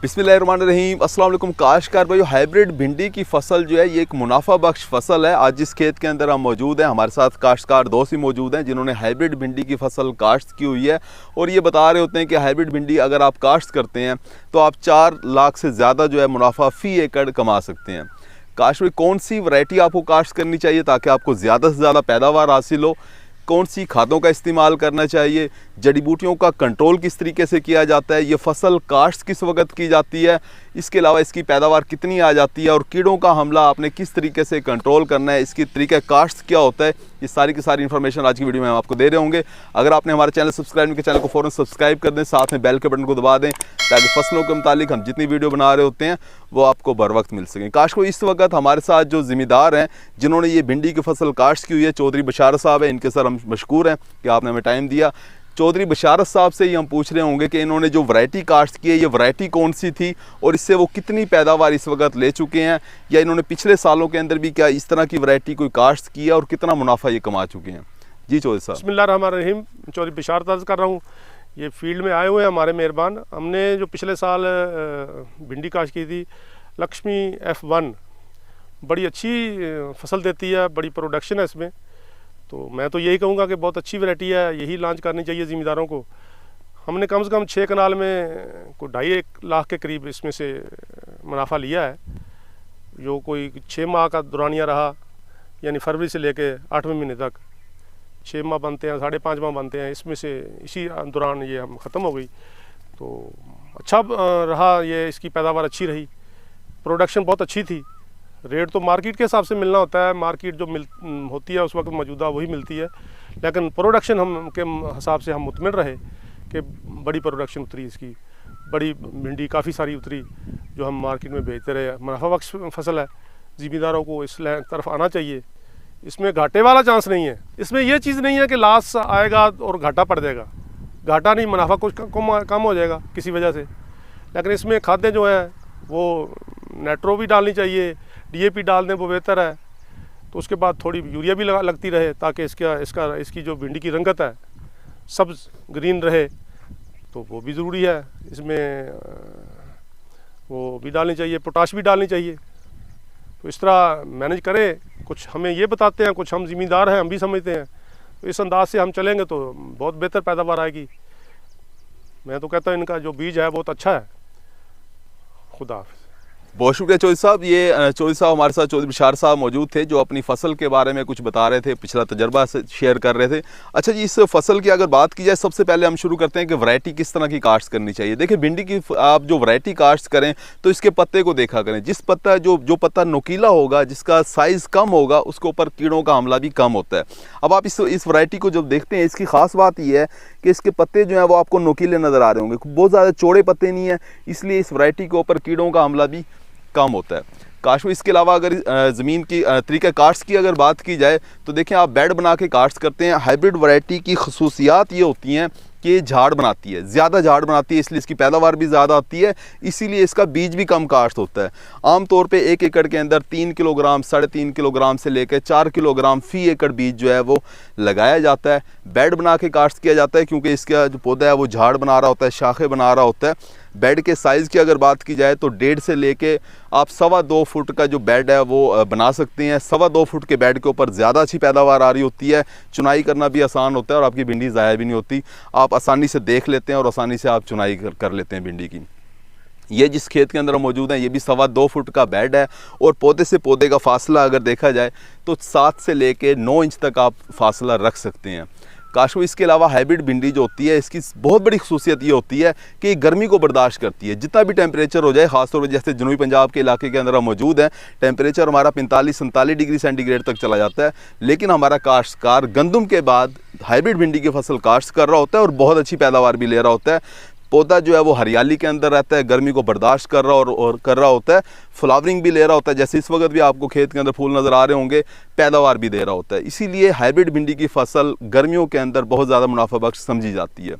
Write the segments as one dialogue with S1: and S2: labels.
S1: बिस्मिल्लाहिर्रहमानिर्रहीम। अस्सलाम वालेकुम काश्तकार भाइयों, हाइब्रिड भिंडी की फसल जो है ये एक मुनाफा बख्श फसल है। आज जिस खेत के अंदर हम मौजूद हैं, हमारे साथ काश्तकार दोस्त ही मौजूद हैं जिन्होंने हाइब्रिड भिंडी की फसल काश्त की हुई है और ये बता रहे होते हैं कि हाइब्रिड भिंडी अगर आप काश्त करते हैं तो आप 4 लाख से ज़्यादा जो है मुनाफा फ़ी एकड़ कमा सकते हैं। काश्त में कौन सी वैरायटी आपको काश्त करनी चाहिए ताकि आपको ज़्यादा से ज़्यादा पैदावार हासिल हो, कौन सी खादों का इस्तेमाल करना चाहिए, जड़ी बूटियों का कंट्रोल किस तरीके से किया जाता है, ये फसल काश्त किस वक्त की जाती है, इसके अलावा इसकी पैदावार कितनी आ जाती है और कीड़ों का हमला आपने किस तरीके से कंट्रोल करना है, इसकी तरीका काश्त क्या होता है, ये सारी की सारी इन्फॉर्मेशन आज की वीडियो में हम आपको दे रहे होंगे। अगर आपने हमारे चैनल सब्सक्राइब नहीं किया, चैनल को फ़ौरन सब्सक्राइब कर दें, साथ में बेल के बटन को दबा दें ताकि फसलों के मुतालिक हम जितनी वीडियो बना रहे होते हैं वो आपको बर वक्त मिल सकें। काश को इस वक्त हमारे साथ जो ज़िम्मेदार हैं जिन्होंने ये भिंडी की फसल काश्त की हुई है, चौधरी बशारत साहब है। इनके सर हम मशकूर हैं कि आपने हमें टाइम दिया। चौधरी बशारत साहब से ही हम पूछ रहे होंगे कि इन्होंने जो वैरायटी काश्त की है ये वैरायटी कौन सी थी और इससे वो कितनी पैदावार इस वक्त ले चुके हैं, या इन्होंने पिछले सालों के अंदर भी क्या इस तरह की वैरायटी कोई काश्त की है और कितना मुनाफा ये कमा चुके हैं। जी चौधरी साहब।
S2: बिस्मिल्लाहिर्रहमानिर्रहीम। चौधरी बशारत अर्ज़ कर रहा हूँ। ये फील्ड में आए हुए हैं हमारे मेहरबान। हमने जो पिछले साल भिंडी काश्त की थी, लक्ष्मी F1 बड़ी अच्छी फसल देती है, बड़ी प्रोडक्शन है इसमें। तो मैं तो यही कहूँगा कि बहुत अच्छी वैरायटी है, यही लॉन्च करनी चाहिए ज़िम्मेदारों को। हमने कम से कम 6 कनाल में कोई 2.5 लाख के करीब इसमें से मुनाफा लिया है, जो कोई 6 माह का दौरानिया रहा, यानी फरवरी से लेके 8वें महीने तक 6 माह बनते हैं, 5.5 माह बनते हैं, इसमें से इसी दौरान ये हम ख़त्म हो गई। तो अच्छा रहा, ये इसकी पैदावार अच्छी रही, प्रोडक्शन बहुत अच्छी थी। रेट तो मार्केट के हिसाब से मिलना होता है, मार्केट जो होती है उस वक्त मौजूदा वही मिलती है, लेकिन प्रोडक्शन हम के हिसाब से हम मुतमिन रहे कि बड़ी प्रोडक्शन उतरी, इसकी बड़ी भिंडी काफ़ी सारी उतरी जो हम मार्केट में बेचते रहे। मुनाफा बख्श फसल है, ज़िम्मेदारों को इस तरफ आना चाहिए। इसमें घाटे वाला चांस नहीं है, इसमें यह चीज़ नहीं है कि लास्ट आएगा और घाटा पड़ जाएगा, घाटा नहीं, मुनाफा कुछ कम हो जाएगा किसी वजह से। लेकिन इसमें खादें जो है वो नाइट्रो भी डालनी चाहिए, DAP डाल दें वो बेहतर है। तो उसके बाद थोड़ी यूरिया भी लगती रहे ताकि इसकी जो भिंडी की रंगत है सब्ज़ ग्रीन रहे, तो वो भी ज़रूरी है। इसमें वो भी डालनी चाहिए, पोटाश भी डालनी चाहिए। तो इस तरह मैनेज करें, कुछ हमें ये बताते हैं, कुछ हम ज़िम्मेदार हैं, हम भी समझते हैं। तो इस अंदाज से हम चलेंगे तो बहुत बेहतर पैदावार आएगी। मैं तो कहता हूँ इनका जो बीज है बहुत अच्छा है। खुदा हाफ़िज़।
S1: बहुत शुक्रिया चौधरी साहब। ये चौधरी साहब हमारे साथ चौधरी बशारत साहब मौजूद थे जो अपनी फसल के बारे में कुछ बता रहे थे, पिछला तजर्बा से शेयर कर रहे थे। अच्छा जी, इस फसल की अगर बात की जाए, सबसे पहले हम शुरू करते हैं कि वैरायटी किस तरह की काश्त करनी चाहिए। देखिए, भिंडी की आप जो वैरायटी काश्त करें तो इसके पत्ते को देखा करें। जिस पत्ता जो पत्ता नुकीला होगा, जिसका साइज़ कम होगा, उसके ऊपर कीड़ों का हमला भी कम होता है। अब आप इस वैरायटी को जब देखते हैं, इसकी ख़ास बात यह है कि इसके पत्ते जो हैं वो आपको नुकीले नज़र आ रहे होंगे, बहुत ज़्यादा चौड़े पत्ते नहीं हैं, इसलिए इस वैरायटी के ऊपर कीड़ों का हमला भी कम होता है। काश्त में इसके अलावा अगर ज़मीन की तरीका काश्त की अगर बात की जाए तो देखें, आप बेड बना के काश्त करते हैं। हाइब्रिड वैरायटी की खसूसियात ये होती हैं कि झाड़ बनाती है, ज़्यादा झाड़ बनाती है, इसलिए इसकी पैदावार भी ज़्यादा आती है, इसीलिए इसका बीज भी कम काश्त होता है। आमतौर पे 1 एकड़ के अंदर 3 किलोग्राम, 3.5 किलोग्राम से लेकर 4 किलोग्राम फ़ी एकड़ बीज जो है वो लगाया जाता है। बेड बना के काश्त किया जाता है क्योंकि इसका जो पौधा है वो झाड़ बना रहा होता है, शाखें बना रहा होता है। बेड के साइज़ की अगर बात की जाए तो 1.5 से लेके आप 2.25 फुट का जो बेड है वो बना सकते हैं। 2.25 फुट के बेड के ऊपर ज़्यादा अच्छी पैदावार आ रही होती है, चुनाई करना भी आसान होता है और आपकी भिंडी ज़ाया भी नहीं होती। आप आसानी से देख लेते हैं और आसानी से आप चुनाई कर लेते हैं भिंडी की। ये जिस खेत के अंदर हम मौजूद हैं ये भी 2.25 फुट का बेड है और पौधे से पौधे का फासला अगर देखा जाए तो 7 से लेके 9 इंच तक आप फासला रख सकते हैं। काश में इसके अलावा हाइब्रिड भिंडी जो होती है, इसकी बहुत बड़ी खसूसियत ये होती है कि गर्मी को बर्दाश्त करती है। जितना भी टेम्परेचर हो जाए, खासतौर पर जैसे जनूबी पंजाब के इलाके के अंदर हम मौजूद हैं, टेम्परेचर हमारा 45-47 डिग्री सेंटीग्रेड तक चला जाता है, लेकिन हमारा काश्तकार गंदम के बाद हाइब्रिड भिंडी की फसल काश्त कर रहा होता है और बहुत अच्छी पैदावार भी ले रहा होता है। पौधा जो है वो हरियाली के अंदर रहता है, गर्मी को बर्दाश्त कर रहा और कर रहा होता है, फ्लावरिंग भी ले रहा होता है, जैसे इस वक्त भी आपको खेत के अंदर फूल नज़र आ रहे होंगे, पैदावार भी दे रहा होता है। इसीलिए हाइब्रिड भिंडी की फसल गर्मियों के अंदर बहुत ज़्यादा मुनाफा बख्श समझी जाती है।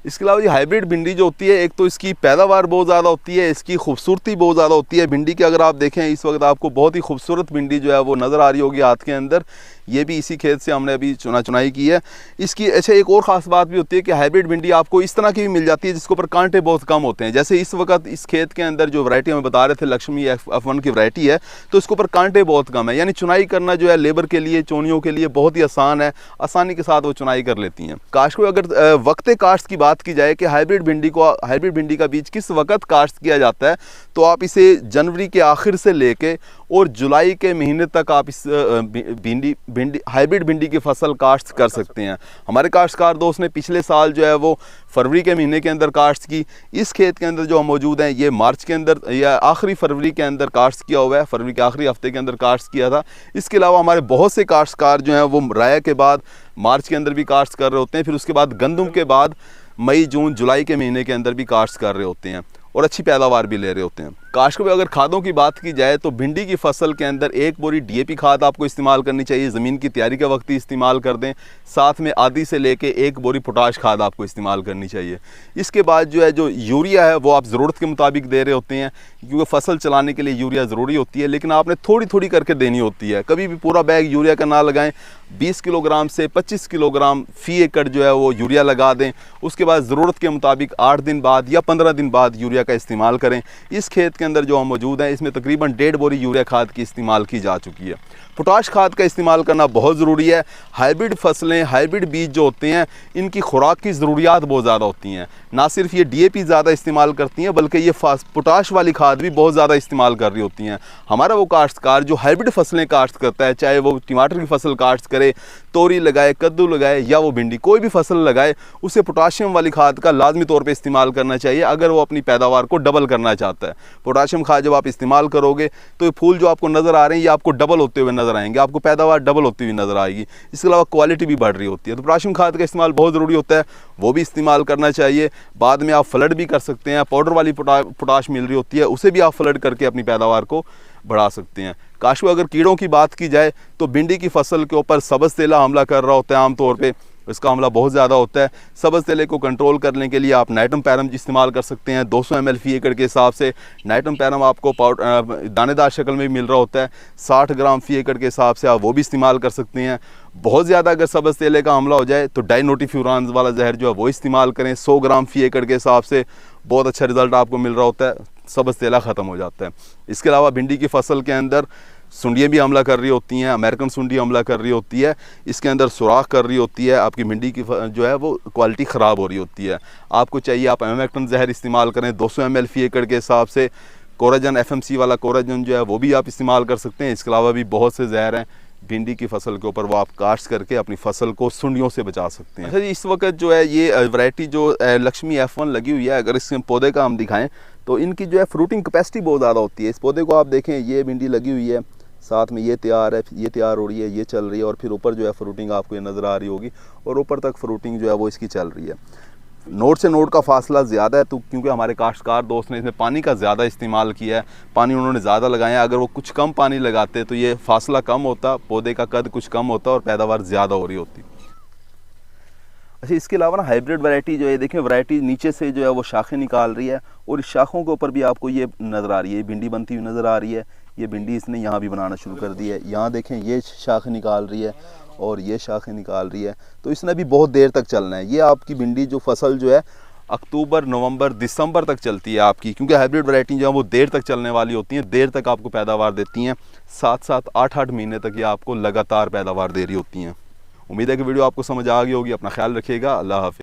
S1: इसके अलावा ये हाइब्रिड भिंडी जो होती है, एक तो इसकी पैदावार बहुत ज़्यादा होती है, इसकी खूबसूरती बहुत ज़्यादा होती है। भिंडी की अगर आप देखें, इस वक्त आपको बहुत ही खूबसूरत भिंडी जो है वो नज़र आ रही होगी हाथ के अंदर। ये भी इसी खेत से हमने अभी चुनाई की है। इसकी अच्छा एक और ख़ास बात भी होती है कि हाइब्रिड भिंडी आपको इस तरह की भी मिल जाती है जिसके ऊपर कांटे बहुत कम होते हैं। जैसे इस वक्त इस खेत के अंदर जो वैरायटी हमें बता रहे थे लक्ष्मी F1 की वैरायटी है, तो इसके ऊपर कांटे बहुत कम है, यानी चुनाई करना जो है लेबर के लिए, चोनियों के लिए बहुत ही आसान है, आसानी के साथ वो चुनाई कर लेती हैं। काश्त को अगर वक्त काश्त की बात की जाए कि हाइब्रिड भिंडी का बीज किस वक्त काश्त किया जाता है, तो आप इसे जनवरी के आखिर से लेके और जुलाई के महीने तक आप इस हाइब्रिड भिंडी की फसल काश्त कर सकते हैं। हमारे काश्तकार दोस्त ने पिछले साल जो है वो फरवरी के महीने के अंदर काश्त की। इस खेत के अंदर जो हम मौजूद हैं ये मार्च के अंदर या आखिरी फरवरी के अंदर काश्त किया हुआ है, फरवरी के आखिरी हफ्ते के अंदर काश्त किया था। इसके अलावा हमारे बहुत से काश्तकार जो हैं वो राया के बाद मार्च के अंदर भी काश्त कर रहे होते हैं, फिर उसके बाद गंदम के बाद मई जून जुलाई के महीने के अंदर भी काश्त कर रहे होते हैं और अच्छी पैदावार भी ले रहे होते हैं। काश्त में अगर खादों की बात की जाए तो भिंडी की फसल के अंदर 1 बोरी DAP खाद आपको इस्तेमाल करनी चाहिए, ज़मीन की तैयारी के वक्त ही इस्तेमाल कर दें। साथ में आधी से लेके 1 बोरी पोटाश खाद आपको इस्तेमाल करनी चाहिए। इसके बाद जो है जो यूरिया है वो आप ज़रूरत के मुताबिक दे रहे होते हैं, क्योंकि फसल चलाने के लिए यूरिया ज़रूरी होती है, लेकिन आपने थोड़ी थोड़ी करके देनी होती है। कभी भी पूरा बैग यूरिया का ना लगाएं, 20 किलोग्राम से 25 किलोग्राम फ़ी एकड़ जो है वो यूरिया लगा दें। उसके बाद ज़रूरत के मुताबिक 8 दिन बाद या 15 दिन बाद यूरिया का इस्तेमाल करें। इस खेत के अंदर जो हम मौजूद हैं इसमें तकरीबन 1.5 बोरी यूरिया खाद की इस्तेमाल की जा चुकी है। पोटाश खाद का इस्तेमाल करना बहुत ज़रूरी है। हाइब्रिड फसलें, हाइब्रिड बीज जो होते हैं इनकी खुराक की ज़रूरियात बहुत ज़्यादा होती हैं। ना सिर्फ ये DAP ज़्यादा इस्तेमाल करती हैं बल्कि ये पोटाश वाली खाद भी बहुत ज़्यादा इस्तेमाल कर रही होती हैं। हमारा वो काश्तकार जो हाइब्रिड फसलें काश्त करता है, चाहे वो टमाटर की फसल काश्त करे, तोरी लगाए, कद्दू लगाए या वो भिंडी कोई भी फसल लगाए, उसे पोटाशियम वाली खाद का लाजमी तौर पे इस्तेमाल करना चाहिए अगर वो अपनी पैदावार को डबल करना चाहता है। पोटाशियम खाद जब आप इस्तेमाल करोगे तो ये फूल जो आपको नज़र आ रहे हैं ये आपको डबल होते हुए नज़र आएंगे, आपको पैदावार डबल होती हुई नज़र आएगी। इसके अलावा क्वालिटी भी बढ़ रही होती है। तो पोटाशियम खाद का इस्तेमाल बहुत ज़रूरी होता है, वो भी इस्तेमाल करना चाहिए। बाद में आप फ्लड भी कर सकते हैं, पाउडर वाली पोटाश मिल रही होती है, उसे भी आप फ्लड करके अपनी पैदावार को बढ़ा सकते हैं। काश्त में अगर कीड़ों की बात की जाए तो भिंडी की फसल के ऊपर सब्ज़ तेला हमला कर रहा होता है, आमतौर पे इसका हमला बहुत ज़्यादा होता है। सब्ज़ तेले को कंट्रोल करने के लिए आप नाइट्रम पैरम इस्तेमाल कर सकते हैं। 200 ml फ़ी एकड़ के हिसाब से नाइट्रम पैरम आपको दानेदार शक्ल में भी मिल रहा होता है। 60 ग्राम फ़ी एकड़ के हिसाब से आप वो भी इस्तेमाल कर सकते हैं। बहुत ज़्यादा अगर सब्ज़ तेले का हमला हो जाए तो डाइनोटिफ्यूरान वाला जहर जो है वो इस्तेमाल करें। 100 ग्राम फ़ी एकड़ के हिसाब से बहुत अच्छा रिज़ल्ट आपको मिल रहा होता है, सब्ज़ तेला ख़त्म हो जाता है। इसके अलावा भिंडी की फसल के अंदर सुंडियाँ भी हमला कर रही होती हैं, अमेरिकन सुंडी हमला कर रही होती है, इसके अंदर सुराख कर रही होती है, आपकी भिंडी की जो है वो क्वालिटी ख़राब हो रही होती है। आपको चाहिए आप एमेक्टन जहर इस्तेमाल करें 200 ml फ़ी एकड़ के हिसाब से। कोराजन FMC वाला कोराजन जो है वो भी आप इस्तेमाल कर सकते हैं। इसके अलावा भी बहुत से जहर हैं भिंडी की फसल के ऊपर, वो आप काश्त करके अपनी फसल को सुंडियों से बचा सकते हैं। अच्छा जी, इस वक्त जो है ये वैरायटी जो लक्ष्मी F1 लगी हुई है, अगर इस पौधे का हम दिखाएं तो इनकी जो है फ्रूटिंग कैपेसिटी बहुत ज़्यादा होती है। इस पौधे को आप देखें, ये भिंडी लगी हुई है, साथ में ये तैयार है, ये तैयार हो रही है, ये चल रही है, और फिर ऊपर जो है फ्रूटिंग आपको ये नज़र आ रही होगी, और ऊपर तक फ्रूटिंग जो है वो इसकी चल रही है। नोड से नोड का फासला ज़्यादा है, तो क्योंकि हमारे काश्तकार दोस्त ने इसमें पानी का ज़्यादा इस्तेमाल किया है, पानी उन्होंने ज़्यादा लगाया। अगर वो कुछ कम पानी लगाते तो ये फासला कम होता, पौधे का कद कुछ कम होता और पैदावार ज़्यादा हो रही होती। अच्छा, इसके अलावा ना हाइब्रिड वैरायटी जो है, देखें वैरायटी नीचे से जो है वो शाखें निकाल रही है, और इस शाखों के ऊपर भी आपको ये नज़र आ रही है, भिंडी बनती हुई नज़र आ रही है। ये भिंडी इसने यहाँ भी बनाना शुरू कर दी है। यहाँ देखें ये शाख निकाल रही है और ये शाखें निकाल रही है, तो इसने भी बहुत देर तक चलना है। ये आपकी भिंडी जो फसल जो है अक्टूबर, नवंबर, दिसंबर तक चलती है आपकी, क्योंकि हाइब्रिड वैरायटी जो है वो देर तक चलने वाली होती हैं, देर तक आपको पैदावार देती हैं। 7-7, 8-8 महीने तक ये आपको लगातार पैदावार दे रही होती हैं। उम्मीद है कि वीडियो आपको समझ आ गई होगी। अपना ख्याल रखिएगा। अल्लाह हाफ़िज़।